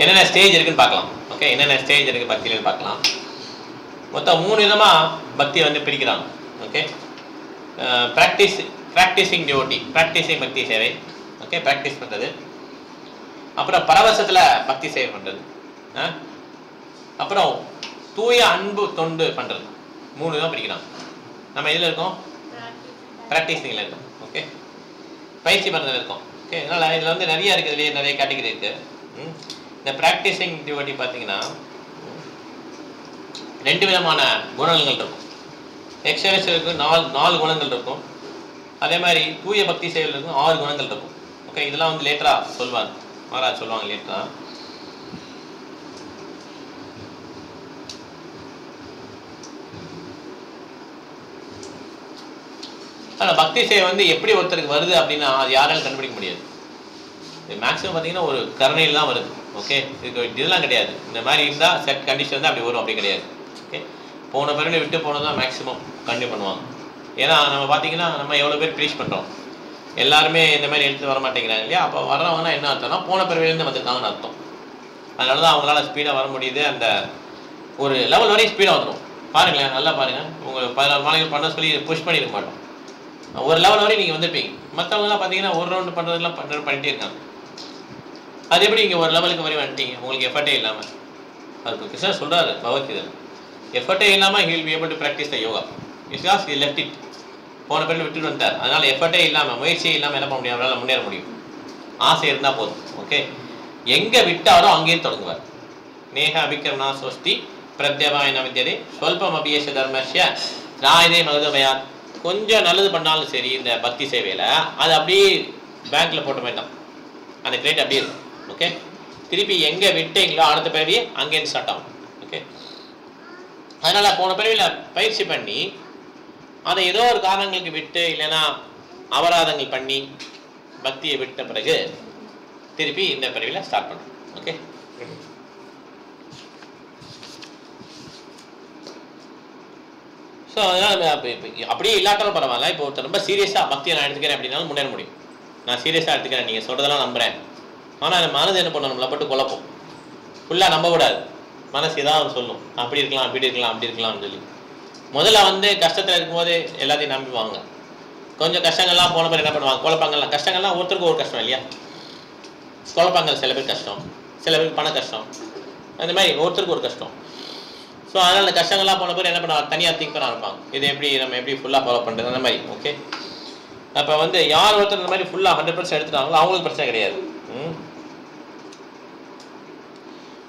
என்னென்ன ஸ்டேஜ் இருக்குன்னு பார்க்கலாம். ஓகே, என்னென்ன ஸ்டேஜ் இருக்குது பக்தியிலன்னு பார்க்கலாம். மொத்தம் 3 விதமாக பக்தியை வந்து பிரிக்கிறாங்க. ஓகே, ப்ராக்டிஸிங் டிவோட்டி, ப்ராக்டிஸிங் பக்தி சேவை. ஓகே, ப்ராக்டிஸ் பண்ணுறது. அப்புறம் பரவசத்தில் பக்தி சேவை பண்ணுறது. அப்புறம் தூய அன்பு தொண்டு பண்ணுறது. 3 தான் பிரிக்கிறாங்க. நம்ம இதில் இருக்கோம், ப்ராக்டிஸிங்கில் இருக்கோம். ஓகே, பயிற்சி பண்ணுறதுல இருக்கோம். ஓகே, அதனால் இதில் வந்து நிறைய இருக்குது, இதுலேயே நிறைய கேட்டகரி இருக்குது. இந்த ப்ராக்டிஸிங் டிவோட்டி பார்த்தீங்கன்னா 2 விதமான குணங்கள் இருக்கும். எக்ஸர்சைஸுக்கு 4 குணங்கள் இருக்கும். அதே மாதிரி தூய பக்தி சேவையில் இருக்கும் 6 குணங்கள் இருக்கும். ஓகே, இதெல்லாம் வந்து லேட்டராக சொல்லுவாங்க, மகாராஜ் சொல்லுவாங்க லேட்டராக. ஆனால் பக்தி சேவை வந்து எப்படி ஒருத்தருக்கு வருது அப்படின்னா அது யாராலும் கண்டுபிடிக்க முடியாது. மேக்ஸிமம் பார்த்தீங்கன்னா ஒரு கருணையில் தான் வருது. ஓகே, இதுக்கு இதெல்லாம் கிடையாது. இந்த மாதிரி இருந்தால் செட் கண்டிஷன் தான் அப்படி வரும், அப்படி கிடையாது. ஓகே, போன பிறகு விட்டு போனது தான் மேக்ஸிமம் கண்டினியூ பண்ணுவாங்க. ஏன்னா நம்ம பார்த்தீங்கன்னா நம்ம எவ்வளோ பேர் ப்ரீச் பண்ணுறோம், எல்லாருமே இந்த மாதிரி எடுத்து வர மாட்டேங்கிறாங்க இல்லையா? அப்போ வர்றவங்கன்னா என்ன அர்த்தம்னா போன பிறவிலேருந்து வந்திருக்காங்கன்னு அர்த்தம். அதனால தான் அவங்களால ஸ்பீடாக வர முடியுது. அந்த ஒரு லெவல் வரையும் ஸ்பீடாக வந்துடும். பாருங்களேன், நல்லா பாருங்கள். உங்கள் 16 மாலைகள் பண்ண சொல்லி புஷ் பண்ணியிருக்க மாட்டோம். ஒரு லெவல் வரையும் நீங்கள் வந்துருப்பீங்க. மற்றவங்கலாம் பார்த்தீங்கன்னா ஒரு ரவுண்டு பண்ணுறதுலாம் பண்ணிட்டே இருக்காங்க. அது எப்படி இங்கே ஒரு லெவலுக்கு வரையும் வந்துட்டீங்க உங்களுக்கு எஃபர்ட்டே இல்லாமல்? அதுக்கு கிருஷ்ணர் சொல்கிறாரு பகவத்கீதை, எஃபர்ட்டே இல்லாமல் he'll be able to practice the yoga. Because he left it. போன பிறகு விட்டுட்டு வந்துட்டார். அதனால் எஃபர்ட்டே இல்லாமல், முயற்சியே இல்லாமல் என்ன பண்ண முடியும்? அவரால் முன்னேற முடியும். ஆசை இருந்தால் போதும். ஓகே, எங்கே விட்டாரோ அங்கேயே தொடங்குவார். நேஹ அபிக்ரமணா சோஸ்தி பிரத்யவாயன வித்யதே சொல்பம் அபியேஷ தர்மஸ்ய ராயதே மகதமயாத். கொஞ்சம் நல்லது பண்ணாலும் சரி இந்த பக்தி சேவையில் அது அப்படியே பேங்க்கில் போட்ட மாதிரி தான், அந்த கிரேட் அப்படியே இருக்கும். ஓகே, திருப்பி எங்கே விட்டீங்களோ அடுத்த பிறவியே அங்கேருந்து ஸ்டார்ட் ஆகும். ஓகே, அதனால் போன பிறவியில் பயிற்சி பண்ணி அதை ஏதோ ஒரு காரணங்களுக்கு விட்டு இல்லைன்னா அபராதங்கள் பண்ணி பக்தியை விட்ட பிறகு திருப்பி இந்த பிறவியில் ஸ்டார்ட் பண்ணும். ஓகே, ஸோ அதனால் அப்படியே இல்லாட்டாலும் பரவாயில்ல. இப்போ ஒருத்தர் ரொம்ப சீரியஸாக பக்தியை நான் எடுத்துக்கிறேன் அப்படின்னாலும் முன்னேற முடியும். நான் சீரியஸாக எடுத்துக்கிறேன், நீங்கள் சொல்கிறதெல்லாம் நம்புகிறேன். ஆனால் மனது என்ன பண்ணணும்? நம்மளை போட்டு குழப்பம். ஃபுல்லாக நம்பக்கூடாது. மனசு ஏதாவது சொல்லும், அப்படி இருக்கலாம், அப்படி இருக்கலாம், அப்படி இருக்கலாம்னு சொல்லி. முதல்ல வந்து கஷ்டத்தில் இருக்கும்போது எல்லாத்தையும் நம்பிவாங்க. கொஞ்சம் கஷ்டங்கள்லாம் போன பிறகு என்ன பண்ணுவாங்க? குழப்பங்கள்லாம், கஷ்டங்கள்லாம் ஒருத்தருக்கு ஒரு கஷ்டம் இல்லையா? குழப்பங்கள் சில பேர் கஷ்டம், சில பேருக்கு பண கஷ்டம், அந்த மாதிரி ஒருத்தருக்கு ஒரு கஷ்டம். ஸோ அதனால் அந்த கஷ்டங்கள்லாம் போன பிறகு என்ன பண்ணுவாங்க? தனியாக திங்க் பண்ண ஆரம்பிப்பாங்க. இது எப்படி நம்ம எப்படி ஃபுல்லாக ஃபாலோ பண்ணுறது அந்த மாதிரி. ஓகே, அப்போ வந்து யார் ஒருத்தர் இந்த மாதிரி ஃபுல்லாக 100% எடுத்துட்டாங்களோ அவங்களுக்கு பிரச்சனை கிடையாது.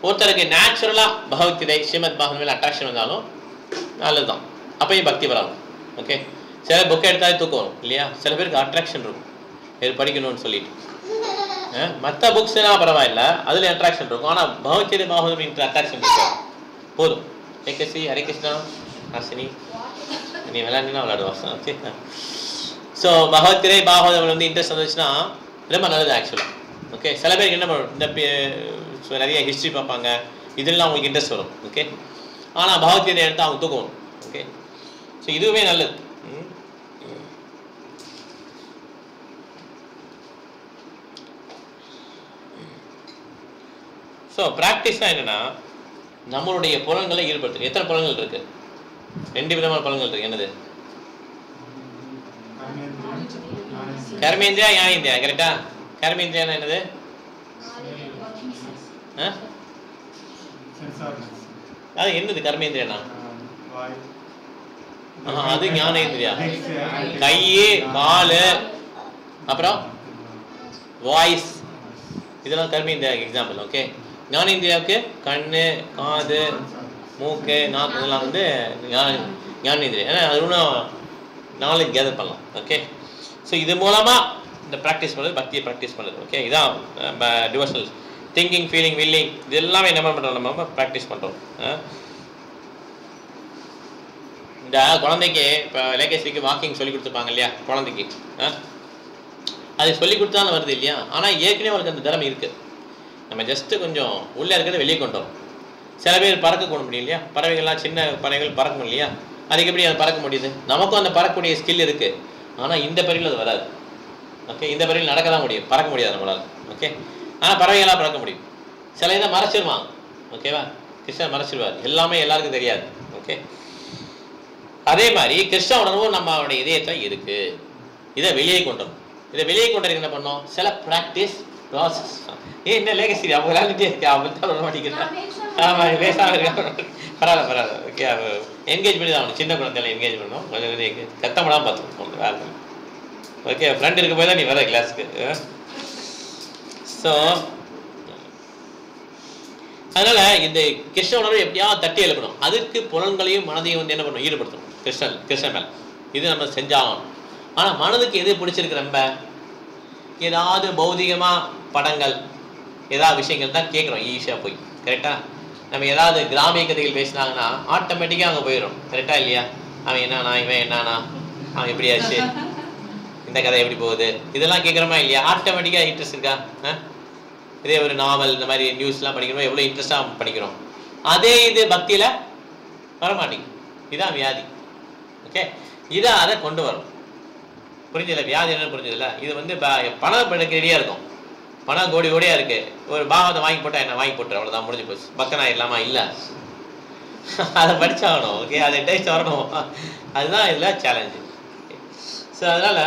ஒருத்தருக்கு நேச்சுரலாக பகவத்கீதை ஸ்ரீமத் பாகவத் மேலே அட்ராக்ஷன் வந்தாலும் நல்லது தான், அப்பயும் பக்தி வராது. ஓகே, சில புக்கை எடுத்தாலே தூக்கம் வரும் இல்லையா? சில பேருக்கு அட்ராக்ஷன் இருக்கும், இது படிக்கணும்னு சொல்லிட்டு. மற்ற புக்ஸ்லாம் பரவாயில்ல, அதில் அட்ராக்ஷன் இருக்கும். ஆனால் பகவத்கீதை பாகவத் அட்ராக்ஷன் இருக்கும் போதும். ஏகசி ஹரே கிருஷ்ணா ஹர்ஷினி நீ விளையாண்டினா விளையாடுவாங்க. ஓகே, ஸோ பகவத்கீதை பாகவதம் வந்து இன்ட்ரெஸ்ட் வந்துச்சுன்னா ரொம்ப நல்லது ஆக்சுவலாக. ஓகே, சில பேருக்கு என்ன பண்ணும், இந்த நிறைய ஹிஸ்ட்ரி பார்ப்பாங்க, இதெல்லாம் அவங்களுக்கு இன்ட்ரெஸ்ட் வரும். ஓகே, ஆனால் பகவத்கீதை எடுத்து அவங்க தூக்கம் வரும். ஓகே, ஸோ இதுவுமே நல்லது. ஸோ ப்ராக்டிஸ்னால் என்னென்னா நம்மளுடைய புலன்களை ஈடுபடுத்து. எத்தனை புலன்கள் இருக்கு? 2 விதமான புலன்கள் இருக்கு. என்னது? கர்மேந்திரியா, ஞானேந்திரியா. கரெக்டா? கர்மேந்திரியா என்னது? அது என்னது கர்மேந்திரியனா? அது ஞானேந்திரியா. கையே, காலு, அப்புறம் வாய்ஸ், இதெல்லாம் கர்மேந்திரியா எக்ஸாம்பிள். ஓகே, ஞானேந்திரியாவுக்கு கண்ணு, காது, மூக்கு, நாக்கு, இதெல்லாம் வந்து ஞானேந்திரியா. ஏன்னா அது ஒன்றும் நாலேஜ் கேதர் பண்ணலாம். ஓகே, ஸோ இது மூலமாக இந்த ப்ராக்டிஸ் பண்ணுறது, பக்தியை ப்ராக்டிஸ் பண்ணுறது. ஓகே, இதான் டிவோஷனல் திங்கிங், ஃபீலிங், வில்லிங், இது எல்லாமே என்ன பண்ணுறோம்? நம்ம ப்ராக்டிஸ் பண்ணுறோம். இந்த குழந்தைக்கு இப்போ லேகேஸ்வரிக்கு வாக்கிங் சொல்லி கொடுத்துருப்பாங்க இல்லையா? குழந்தைக்கு அது சொல்லி கொடுத்தாலும் வருது இல்லையா? ஆனால் ஏற்கனவே அவளுக்கு அந்த திறமை இருக்குது. நம்ம ஜஸ்ட்டு கொஞ்சம் உள்ளே இருக்கிறத வெளியே கொண்டு வரோம். சில பேர் பறக்க கொண்டு முடியும் இல்லையா? பறவைகள்லாம் சின்ன பறவைகள் பறக்கும் இல்லையா? அதுக்கு எப்படி அதை பறக்க முடியுது? நமக்கும் அந்த பறக்கக்கூடிய ஸ்கில் இருக்குது. ஆனால் இந்த பறவையில் அது வராது. ஓகே, இந்த பறவையில் நடக்க தான் முடியும், பறக்க முடியாது நம்மளால். ஓகே, ஆனால் பறவைகளாக பறக்க முடியும். சில இதை மறைச்சிருவாங்க. ஓகேவா? கிருஷ்ணர் மறைச்சிருவார், எல்லாமே எல்லாருக்கும் தெரியாது. ஓகே, அதே மாதிரி கிருஷ்ண உணர்வும் நம்மளுடைய இதயத்தில் இருக்கு. இதை வெளியே கொண்டு வரணும். இதை வெளியே கொண்டு வர என்ன பண்ணோம்? சில ப்ராக்டிஸ் ப்ராசஸ். என்ன லேகசி அவங்க விளையாண்டுட்டே இருக்கா, அவங்க தான் வர மாட்டேங்கிறேன். ஆமாம், பேசாம இருக்கா, பரவாயில்ல பரவாயில்ல. ஓகே, என்கேஜ் பண்ணி தான் அவனுக்கு சின்ன குழந்தையில என்கேஜ் பண்ணணும். கொஞ்சம் கொஞ்சம் கத்தப்படாமல் பார்த்துக்கணும் வேறு. ஓகே, ஃப்ரெண்ட் இருக்க போய் தான் நீ வர கிளாஸுக்கு. ஸோ அதனால இந்த கிருஷ்ண உணர்வை எப்படியாவது தட்டி எழுப்பணும். அதுக்கு புலன்களையும் மனதையும் வந்து என்ன பண்ணணும்? ஈடுபடுத்தணும் கிருஷ்ணன் மேல். இது நம்ம செஞ்சாகணும். ஆனால் மனதுக்கு எது பிடிச்சிருக்கு? ரொம்ப ஏதாவது பௌதிகமாக படங்கள், ஏதாவது விஷயங்கள் தான் கேட்குறோம் ஈஸியாக போய். கரெக்டாக? நம்ம ஏதாவது கிராமிய கதைகள் பேசினாங்கன்னா ஆட்டோமேட்டிக்காக அங்கே போயிடும். கரெக்டாக இல்லையா? அவன் என்னன்னா, இவன் என்னன்னா, அவன் எப்படியாச்சு, இந்த கதை எப்படி போகுது, இதெல்லாம் கேட்குறோமா இல்லையா? ஆட்டோமேட்டிக்காக இன்ட்ரெஸ்ட் இருக்கா? இதே ஒரு நாவல், இந்த மாதிரி நியூஸ்லாம் படிக்கிறோம், எவ்வளோ இன்ட்ரெஸ்டாக படிக்கிறோம். அதே இது பக்தியில் வரமாட்டேங்குது. இதுதான் வியாதி. ஓகே, இதை அதை கொண்டு வரும். புரிஞ்சதில்ல? வியாதி என்னன்னு புரிஞ்சதில்ல? இது வந்து பணம் படுக்க ரெடியாக இருக்கும், பணம் கோடி கோடியாக இருக்குது. ஒரு பாவத்தை வாங்கி போட்டால் என்ன வாங்கி போட்டுரு, அவ்வளோதான், முடிஞ்சு போச்சு. பக்கனா இல்லாமா? இல்லை, அதை படிச்சாகணும். ஓகே, அதை டேஸ்ட் வரணும். அதுதான் இதில் சேலஞ்சு. ஸோ அதனால்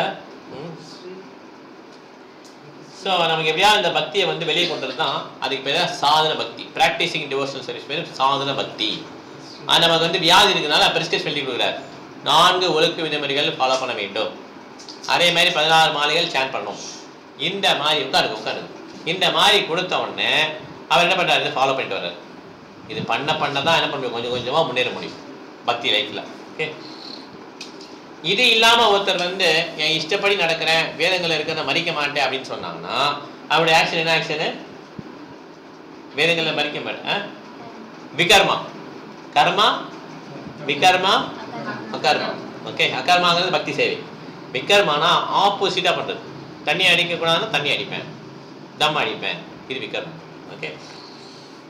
ஸோ நமக்கு எப்படியா இந்த பக்தியை வந்து வெளியே கொண்டது தான். அதுக்கு பேர் தான் சாதன பக்தி. ப்ராக்டிசிங் டிவோஷனல் சர்வீஸ் பேர் சாதன பக்தி. அது நமக்கு வந்து வியாதி இருக்கிறதுனால பிரிஸ்கிரிப்ஷன் எழுதி கொடுக்குறாரு. 4 ஒழுக்க விதிமுறைகள் ஃபாலோ பண்ண வேண்டும். அதே மாதிரி 16 மாலைகள் சேன் பண்ணணும். இந்த மாதிரி உட்காருங்க. இந்த மாதிரி கொடுத்த உடனே அவர் என்ன பண்ணுறாரு? இதை ஃபாலோ பண்ணிட்டு வர்றாரு. இது பண்ண தான் என்ன பண்ணுவோம்? கொஞ்சம் கொஞ்சமாக முன்னேற முடியும் பக்தி லைஃப்பில். ஓகே, இது இல்லாமல் ஒருத்தர் வந்து என் இஷ்டப்படி நடக்கிறேன், வேதங்கள் இருக்கிறத மறிக்க மாட்டேன் அப்படின்னு சொன்னாங்கன்னா அவருடைய ஆக்ஷன் என்ன ஆக்ஷனு? வேதங்களை மறிக்க மாட்டேன். விகர்மா, கர்மா, விகர்மா, அகர்மா. ஓகே, அகர்மாங்கிறது பக்தி சேவை. விகர்மானா ஆப்போசிட்டாக பண்ணுறது. தண்ணி அடிக்கக்கூடாதுன்னா தண்ணி அடிப்பேன், தம் அடிப்பேன், இது விகர்மா. ஓகே,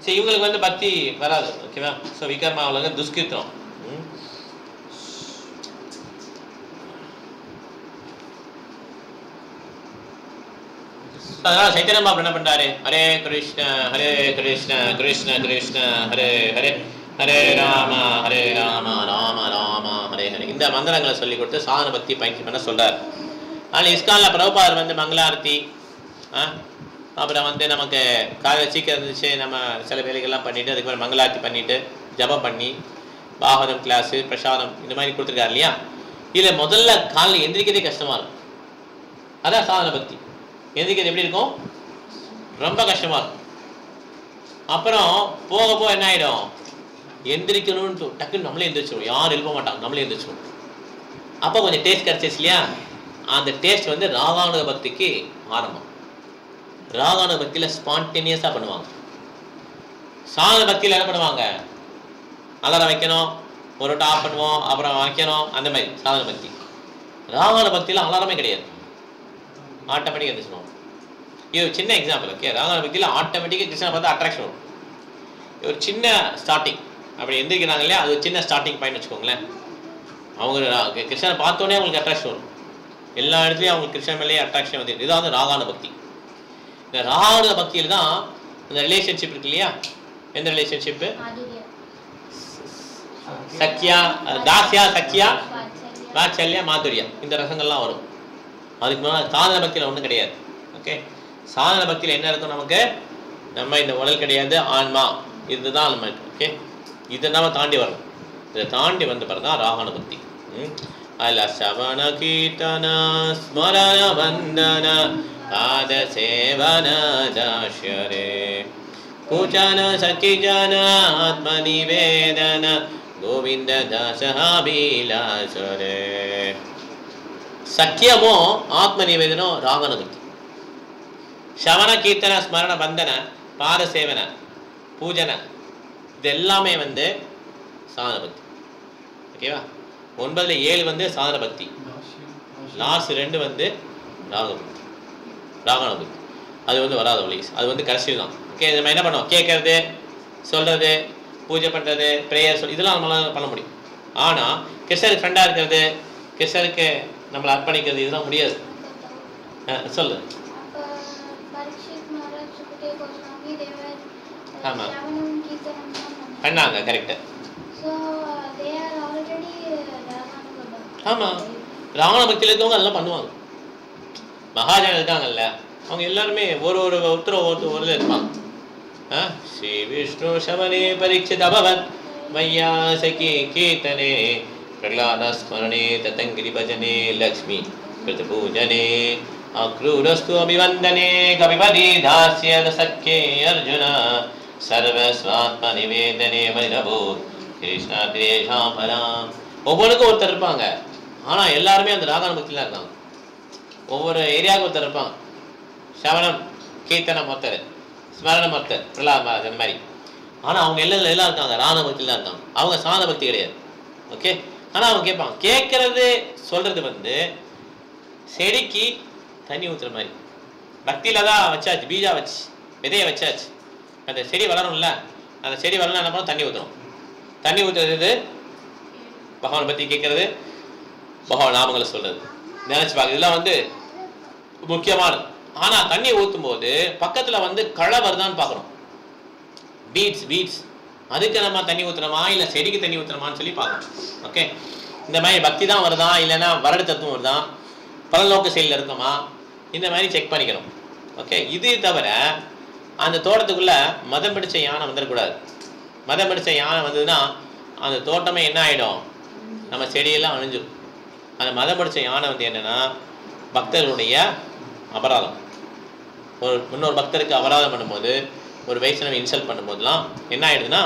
சரி, இவங்களுக்கு வந்து பக்தி வராது. ஓகேவா? ஸோ விகர்மாவில் வந்து துஷ்கிருத்தம். அதனால சைத்தன்ய பாபு என்ன பண்றாரு? ஹரே கிருஷ்ண கிருஷ்ண கிருஷ்ண ஹரே ஹரே, ஹரே ராம ராம ராம ஹரே ஹரே, இந்த மந்திரங்களை சொல்லி கொடுத்து சாதன பக்தி பயிற்சி பண்ண சொல்றாரு. அதனால இஸ்கான்ல பிரபுபாதர் வந்து மங்களாரத்தி, அப்புறம் வந்து நமக்கு காலையில் சீக்கிரம் இருந்துச்சு, நம்ம சில வேலைகள்லாம் பண்ணிட்டு அதுக்கப்புறம் மங்களாரத்தி பண்ணிட்டு ஜபம் பண்ணி பாகவதம் கிளாஸு, பிரசாதம், இந்த மாதிரி கொடுத்துருக்காரு இல்லையா? இதில் முதல்ல காலையில் எந்திரிக்கிறதே கஷ்டமா இருக்கும். அதான் சாதன பக்தி. எந்திரிக்கிறது எப்படி இருக்கும்? ரொம்ப கஷ்டமா இருக்கும். அப்புறம் போக போக என்ன ஆகிடும்? எந்திரிக்கணும்னு டக்குன்னு நம்மளே எந்திரிச்சிடும். யாரும் எழுப்ப மாட்டாங்க, நம்மளே எந்திரிச்சிடும். அப்போ கொஞ்சம் டேஸ்ட் கிடச்சிச்சு இல்லையா? அந்த டேஸ்ட் வந்து ராகானுக பக்திக்கு ஆரம்பம். ராகானுக பக்தியில் ஸ்பான்டேனியஸாக பண்ணுவாங்க. சாதன பக்தியில் என்ன பண்ணுவாங்க? அலாரம் வைக்கணும், ஒரு டாப் பண்ணுவோம், அப்புறம் வைக்கணும், அந்த மாதிரி சாதன பக்தி. ராகானுக பக்தியில் அலாரமே கிடையாது, ஆட்டோமேட்டிக்காக எந்திரிச்சிடும். இது ஒரு சின்ன எக்ஸாம்பிள். ஓகே, ராகானுக பக்தியில் ஆட்டோமேட்டிக்காக கிருஷ்ணனை பார்த்தா அட்ராக்ஷன் வரும். ஒரு சின்ன ஸ்டார்டிங், அப்படி எந்திரிக்கிறாங்க இல்லையா? அது ஒரு சின்ன ஸ்டார்டிங் பாயிண்ட் வச்சுக்கோங்களேன். அவங்க கிருஷ்ணனை பார்த்தோன்னே அவங்களுக்கு அட்ராக்ஷன் வரும். எல்லா இடத்துலையும் அவங்களுக்கு கிருஷ்ணன் மேலேயே அட்ராக்ஷன் வந்து. இதுதான் வந்து ராகானுக பக்தி. இந்த ராகானுக பக்தியில் தான் இந்த ரிலேஷன்ஷிப் இருக்கு இல்லையா? எந்த ரிலேஷன்ஷிப்பு? சக்கியா, தாசியா, சக்கியா, வாத்சல்யா, மாதுரியா, இந்த ரசங்கள்லாம் வரும். அதுக்கு முன்னாடி சாதன பக்தியில் ஒன்றும் கிடையாது. ஓகே, சாதன பக்தியில் என்ன இருக்கும்? நமக்கு நம்ம இந்த உடல் கிடையாது, ஆன்மா, இதுதான் நம்ம இருக்கு. ஓகே, இதை நம்ம தாண்டி வரணும். இதை தாண்டி வந்த பிறகு தான் ராகானுக பக்தி. அல சவண கீர்த்தன ஸ்மரண வந்தன பாத சேவன தாஷ்யரே பூஜன சகிஜன ஆத்ம நிவேதன கோவிந்த தாசஹாபிலாசரே. சக்கியமோ ஆத்ம நிவேதனோ ராகானுக பக்தி. சவண கீர்த்தன ஸ்மரண பந்தன பாத சேவன பூஜன, இது எல்லாமே வந்து சாதன பக்தி. ஓகேவா? 9ல் 7 வந்து சாதன பக்தி, லாஸ்ட் 2 வந்து ராகானுக பக்தி. அது வந்து வராத வழி, அது வந்து கடைசி தான். ஓகே, நம்ம என்ன பண்ணுவோம்? கேட்கறது, சொல்றது, பூஜை பண்ணுறது, ப்ரேயர் இதெல்லாம் நம்மளால பண்ண முடியும். ஆனால் கிருஷ்ணருக்கு ஃப்ரெண்டாக இருக்கிறது, கிருஷ்ணருக்கு நம்மளை அர்ப்பணிக்கிறது, இதெல்லாம் முடியாது. சொல்லு. ஆமாம் பண்ணாங்க கரெக்டு. ஆமாம் ராவண பக்தியில் இருக்கவங்க அதெல்லாம் பண்ணுவாங்க. மகாஜன் இருக்காங்கல்ல அவங்க எல்லாருமே ஒருத்தர் இருப்பாங்க. ஸ்ரீ விஷ்ணு சவனே பரீட்சித் அபவத் வையாசகி கீர்த்தனே பிரகலாத ஸ்மரணே ததங்கிரி பஜனே லக்ஷ்மி பிரதிபூஜனே அக்ரூரஸ்து அபிவந்தனே கவிபதி தாஸ்யத சக்கே அர்ஜுன சர்வஸ்வாத்ம நிவேதனே வைரபோ கிருஷ்ணா தேஷாபராம். ஒவ்வொருக்கும் ஒருத்தர் இருப்பாங்க. ஆனால் எல்லாருமே அந்த ராகான பக்தியில் இருக்காங்க. ஒவ்வொரு ஏரியாவுக்கு ஒருத்தர் இருப்பாங்க. சவணம் கீர்த்தனம் ஒருத்தர், ஸ்மரணம் ஒருத்தர், பிரகலாத் மகாராஜ் அந்த மாதிரி. ஆனால் அவங்க எல்லாம் இருக்காங்க ராண பக்தியில் தான் இருக்காங்க. அவங்க சாண பக்தி கிடையாது. ஓகே. ஆனால் அவங்க கேட்பாங்க. கேட்கறது சொல்றது வந்து செடிக்கு தண்ணி ஊற்றுற மாதிரி. பக்தியில தான் வச்சாச்சு, பீஜா வச்சு விதையை வச்சாச்சு. அந்த செடி வளரும்ல, அந்த செடி வளரணும் என்ன பண்ணணும், தண்ணி ஊற்றணும். தண்ணி ஊற்றுறது பகவானை பற்றி கேட்கறது, பகவான் நாமங்களை சொல்றது, நினைச்சு பார்க்க, இதெல்லாம் வந்து முக்கியமானது. ஆனால் தண்ணியை ஊற்றும் போது பக்கத்தில் வந்து களை வருதான்னு பார்க்கணும். பீட்ஸ் அதுக்கு நம்ம தண்ணி ஊற்றுறோமா இல்லை செடிக்கு தண்ணி ஊற்றுறோமான்னு சொல்லி பார்க்கணும். ஓகே. இந்த மாதிரி பக்தி தான் வருதா இல்லைன்னா வறடு தத்துவம் வருதா, பலநோக்கு செயலில் இருக்குமா, இந்த மாதிரி செக் பண்ணிக்கணும். ஓகே. இது தவிர அந்த தோட்டத்துக்குள்ள மதம் பிடிச்ச யானை வந்துடக்கூடாது. மதம் பிடிச்ச யானை வந்ததுன்னா அந்த தோட்டமே என்ன ஆகிடும், நம்ம செடியெல்லாம் அழிஞ்சிடும். அந்த மதம் பிடிச்ச யானை வந்து என்னென்னா பக்தர்களுடைய அபராதம். இன்னொரு பக்தருக்கு அபராதம் பண்ணும்போது, ஒரு வைஷ்ணவ இன்சல்ட் பண்ணும்போதெல்லாம் என்ன ஆகிடுதுன்னா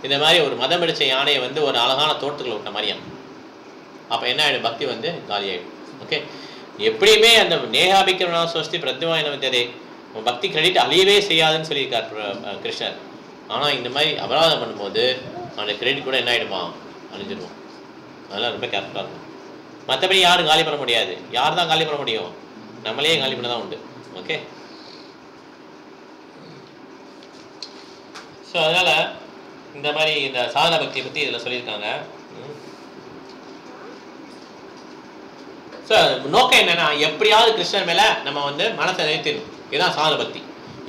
இந்த மாதிரி ஒரு மதம் பிடிச்ச யானையை வந்து ஒரு அழகான தோட்டத்துக்குள்ள விட்ட மாதிரியாம். அப்போ என்ன ஆகிடும், பக்தி வந்து காலி ஆகிடும். ஓகே. எப்படியுமே அந்த நேகாபிக்கிரமண சோஸ்தி பிரத்யமான வித்தியதே, பக்தி கிரெடிட் அழியவே செய்யாதுன்னு சொல்லியிருக்கார் கிருஷ்ணர். ஆனால் இந்த மாதிரி அபராதம் பண்ணும்போது அந்த கிரெடிட் கூட என்ன ஆகிடுமா, அழிஞ்சிடுவோம். அதெல்லாம் ரொம்ப கேர்ஃபுல்லாக இருக்கும். மற்றபடி யாரும் காலி பண்ண முடியாது. யார் தான் காலி பண்ண முடியும், நம்மளே காலி பண்ண தான் உண்டு. ஓகே. ஸோ அதனால் இந்த மாதிரி இந்த சாதன பக்தியை பற்றி இதில் சொல்லியிருக்காங்க. ஸோ நோக்கம் என்னென்னா எப்படியாவது கிருஷ்ணன் மேலே நம்ம வந்து மனசை நிறுத்திடணும். இதுதான் சாதன பக்தி.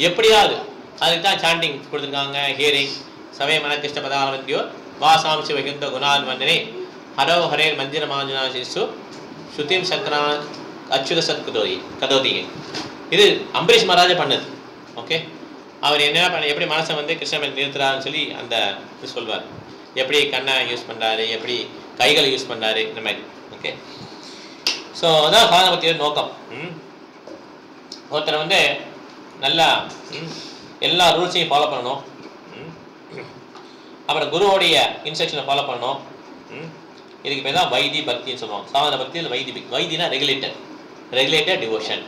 எப்படியாவது அதுக்கு தான் சாண்டிங் கொடுத்துருக்காங்க. ஹியரிங் சவே மன கிருஷ்ண பதாரவந்தியோ வாசாம்சி வைகுந்த குணால் வந்தனே ஹரோ ஹரே மந்திர மாஜனா சிசு ஸ்ருதிம் சக்கரா அச்சுத சத் கதோதிகை. இது அம்பரீஷ் மகாராஜா பண்ணது. ஓகே. அவர் என்ன பண்ண, எப்படி மனசை வந்து கிருஷ்ணன் நிறுத்துறாருன்னு சொல்லி அந்த இது சொல்வார். எப்படி கண்ணை யூஸ் பண்ணுறாரு, எப்படி கைகளை யூஸ் பண்ணுறாரு, இந்த மாதிரி. ஓகே. ஸோ அதான் சாதன பக்தியோட நோக்கம். ஒருத்தர் வந்து நல்லா எல்லா ரூல்ஸையும் ஃபாலோ பண்ணணும். அப்புறம் குருவோடைய இன்ஸ்ட்ரக்ஷனை ஃபாலோ பண்ணணும். இதுக்கு பேர் தான் வைதி பக்தின்னு சொல்லுவாங்க. சாதன பக்தியில் வைதி பக்தி. வைதினா ரெகுலேட்டட் டிவோஷன்.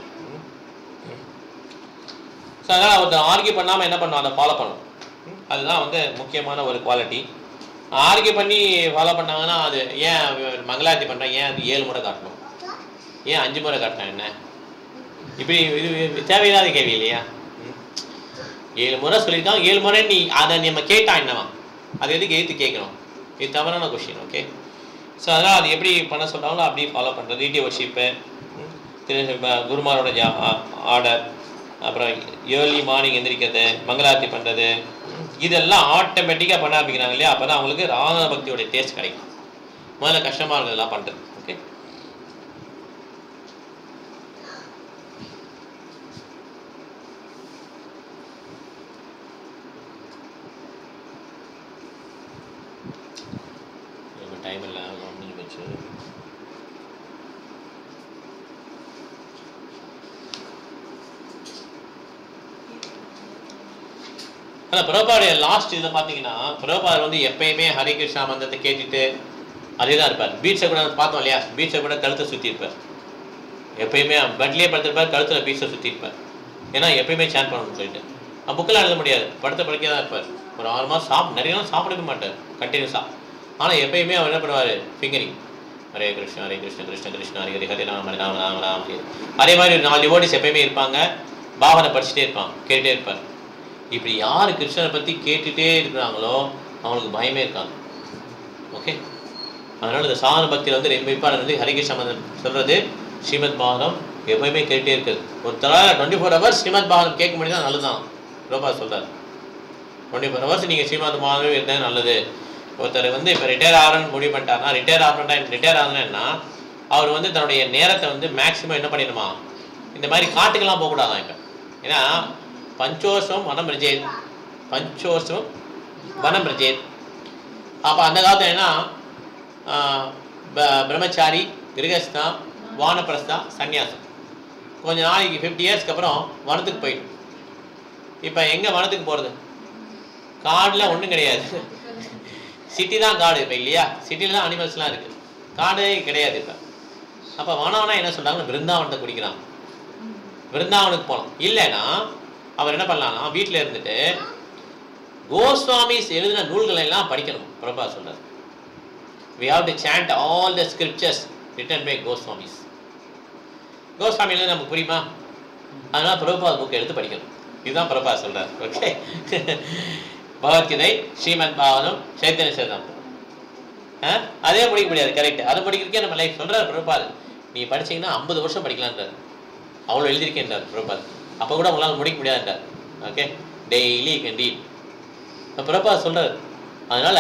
ஸோ அதனால் ஒருத்தர் ஆர்கியூ பண்ணாமல் என்ன பண்ணணும், அதை ஃபாலோ பண்ணணும். அதுதான் வந்து முக்கியமான ஒரு குவாலிட்டி. ஆர்கியூ பண்ணி ஃபாலோ பண்ணாங்கன்னா அது ஏன் மங்களாரத்தி பண்ணுறேன், ஏன் அது 7 முறை காட்டணும், ஏன் 5 முறை காட்டினா என்ன, இப்படி இது தேவையில்லாத கேள்வி இல்லையா? 7 முறை சொல்லியிருக்காங்க, 7 முறை நீ அதை நம்ம கேட்டா என்னவா, அது எதுக்கு எதிர்த்து கேட்கணும்? இது தவறான கொஸ்டின். ஓகே. ஸோ அதனால் அது எப்படி பண்ண சொல்கிறாங்களோ அப்படி ஃபாலோ பண்ணுறது. டிடி வர்ஷிப்பு, குருமாரோட ஆர்டர், அப்புறம் ஏர்லி மார்னிங் எந்திரிக்கிறது, மங்களாரத்தி பண்ணுறது, இதெல்லாம் ஆட்டோமேட்டிக்காக பண்ண ஆரம்பிக்கிறாங்க இல்லையா? அப்போ தான் அவங்களுக்கு ராவண பக்தியோடைய டேஸ்ட் கிடைக்கும். முதல்ல கஷ்டமாக இருக்குது இதெல்லாம் பண்ணுறது. ஓகே. டைம் இல்லை, முடிஞ்சு போச்சு. ஆனால் பிரபாவுடைய லாஸ்ட் இதில் பார்த்தீங்கன்னா பிரபார் வந்து எப்பயுமே ஹரே கிருஷ்ணா மந்திரத்தை கேட்டுட்டு அதே தான் இருப்பார். பீட்ஸை கூட பார்த்தோம் இல்லையா, பீட்ஸை கூட கழுத்தை சுற்றி இருப்பார். எப்பயுமே பெட்லேயே படுத்திருப்பார், கழுத்தில் பீட்ஸை சுற்றி இருப்பார். ஏன்னா எப்பயுமே சேன் பண்ணணும்னு சொல்லிட்டு புக்கெல்லாம் எழுத முடியாது, படுத்த படுக்கையாக தான் இருப்பார். ஒரு 6 மாதம் நிறைய நாள் சாப்பிடவே மாட்டார் கண்டினியூஸாக. ஆனால் எப்பயுமே அவர் என்ன பண்ணுவார், ஃபிங்கரிங், ஹரே கிருஷ்ணா கிருஷ்ண கிருஷ்ணா ஹரி ஹரி ஹரி ராம ராம ராம ராம். அதே மாதிரி ஒரு 4 டிவோட்டிஸ் எப்பயுமே இருப்பாங்க, பாவனை படிச்சுட்டே இருப்பான், கேட்டுகிட்டே இருப்பார். இப்படி யார் கிருஷ்ணனை பற்றி கேட்டுகிட்டே இருக்கிறாங்களோ அவங்களுக்கு பயமே இருக்காது. ஓகே. அதனால் இந்த சாதன பக்தியில் வந்து ரொம்ப இம்பார்ட்டன் வந்து ஹரிகிருஷ்ண மந்திரம் சொல்கிறது, ஸ்ரீமத் பாகவதம் எப்பயுமே கேட்டுகிட்டே இருக்குது. ஒரு 24 ஹவர்ஸ் ஸ்ரீமத் பாகவதம் கேட்க முடியாது, நல்லதுதான் பிரபா சொல்கிறார். 24 hours நீங்கள் ஸ்ரீமந்தமாகவே இருந்தால் நல்லது. ஒருத்தர் வந்து இப்போ ரிட்டையர் ஆகணும்னு முடிவு பண்ணிட்டாருன்னா, ரிட்டையர் ஆகணுன்னா அவர் வந்து தன்னுடைய நேரத்தை வந்து மேக்ஸிமம் என்ன பண்ணிடணுமா, இந்த மாதிரி காட்டுக்கெல்லாம் போகக்கூடாதான் இப்போ. ஏன்னா பஞ்சோசம் வனம் ரஜேத், பஞ்சோசம் வனம் ரஜேத். அப்போ அந்த காலத்தில் என்ன, பிரம்மச்சாரி, கிரகஸ்தா, வானப்பிரஸ்தா, சன்னியாசம். கொஞ்ச நாளைக்கு 50 இயர்ஸ்க்கு அப்புறம் வனத்துக்கு போயிடும். இப்போ எங்கே வனத்துக்கு போகிறது? காடில் ஒன்றும் கிடையாது, சிட்டி தான் காடு இப்போ இல்லையா? சிட்டியில் தான் அனிமல்ஸ்லாம் இருக்குது, காடே கிடையாது இப்போ. அப்போ வனம்னா என்ன சொல்கிறாங்கன்னா பிருந்தாவனத்தை குடிக்கிறான், பிருந்தாவனுக்கு போகலாம். இல்லைன்னா அவர் என்ன பண்ணலாம்னா வீட்டில் இருந்துட்டு கோஸ்வாமிஸ் எழுதின நூல்களை எல்லாம் படிக்கணும். பிரபா சொல்றார், we have to chant all the scriptures written by Goswamis. Goswami எழுதி நமக்கு புரியுமா? அதனால பிரபுபாத் புக் எடுத்து படிக்கணும். இதுதான் பிரபா சொல்றார். ஓகே, பகவத்கீதை, ஸ்ரீமத் பாகவதம், சைத்தன்ய சரிதாமிர்தம் அதே படிக்க முடியாது. கரெக்ட், அதை படிக்கிறதுக்கே நம்ம லைஃப் சொல்றாரு பிரபுபாத். நீ படிச்சீங்கன்னா 50 வருஷம் படிக்கலான்றார். அவ்வளோ எழுதியிருக்கேன்றார் பிரபுபாத். அப்போ கூட உங்களால் முடிக்க முடியாதுன்றார். Okay, daily can read. Prabhupada சொல்றாரு. அதனால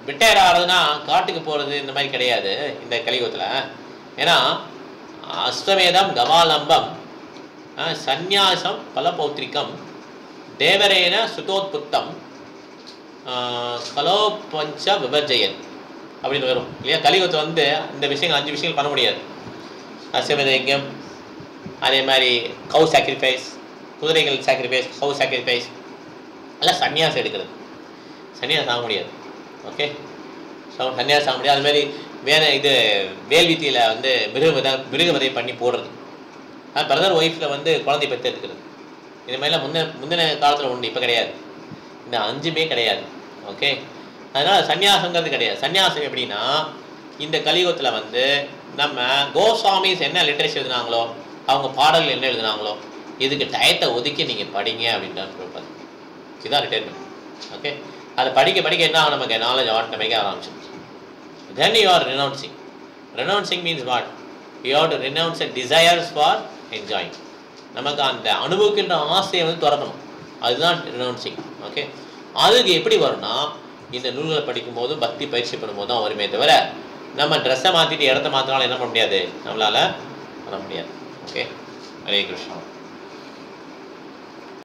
ரிட்டையர் ஆகிறதுனா காட்டுக்கு போகிறது இந்த மாதிரி கிடையாது இந்த கலியுகத்தில். ஏன்னா அஸ்வமேதம் கவாலம்பம் சந்நியாசம் பலபௌத்திரிகம் தேவரேன சுதோத்புத்தம் கலோபஞ்ச விபர்ஜயன் அப்படின்னு வரும் இல்லையா? கலியுகத்தை வந்து இந்த விஷயங்கள் 5 விஷயங்கள் பண்ண முடியாது. அஸ்வமேத யஜ்ஞம், அதே மாதிரி கவு சாக்ரிஃபைஸ், குதிரைகள் சாக்ரிஃபைஸ், கவு சாக்ரிஃபைஸ் எல்லாம் சன்னியாசம் எடுக்கிறது. சன்னியாசம் ஆக முடியாது. ஓகே, ஸோ சன்னியாசம் ஆக முடியாது. அதுமாதிரி இது வேல்வித்தியில் வந்து மிருகவதை பண்ணி போடுறது, பிரதர் ஒய்ஃபில் வந்து குழந்தை பெற்றெடுக்கிறது, இது மாதிரிலாம் முந்தின காலத்தில் உண்டு, இப்போ கிடையாது. இந்த 5மே கிடையாது. ஓகே, அதனால் சன்னியாசங்கிறது கிடையாது. சன்னியாசம் எப்படின்னா இந்த கலியுகத்தில் வந்து நம்ம கோஸ்வாமிஸ் என்ன லிட்ரேச்சர் எழுதினாங்களோ, அவங்க பாடல்கள் என்ன எழுதினாங்களோ, இதுக்கு டயத்தை ஒதுக்கி நீங்கள் படிங்க அப்படின்ட்டு கொடுப்பாரு. இதுதான் ரிட்டையர்மெண்ட். ஓகே, அதை படிக்க படிக்க என்ன ஆகும், நமக்கு நாலேஜ் ஆட்டோமேட்டிக்காக ஆரம்பிச்சு. Then you are renouncing. Renouncing means what? You have to renounce the desires for enjoying. நமக்கு அந்த அனுபவிக்கின்ற ஆசையை வந்து துறக்கணும். அதுதான் renouncing. ஓகே, அதுக்கு எப்படி வரும்னா இந்த நூல்களை படிக்கும் போதும் பக்தி பயிற்சி பண்ணும்போது தான் வருமே தவிர நம்ம ட்ரெஸ்ஸை மாற்றிட்டு இடத்த மாற்றினாலும் என்ன பண்ண முடியாது, நம்மளால் பண்ண முடியாது. ஓகே, ஹரே கிருஷ்ணா.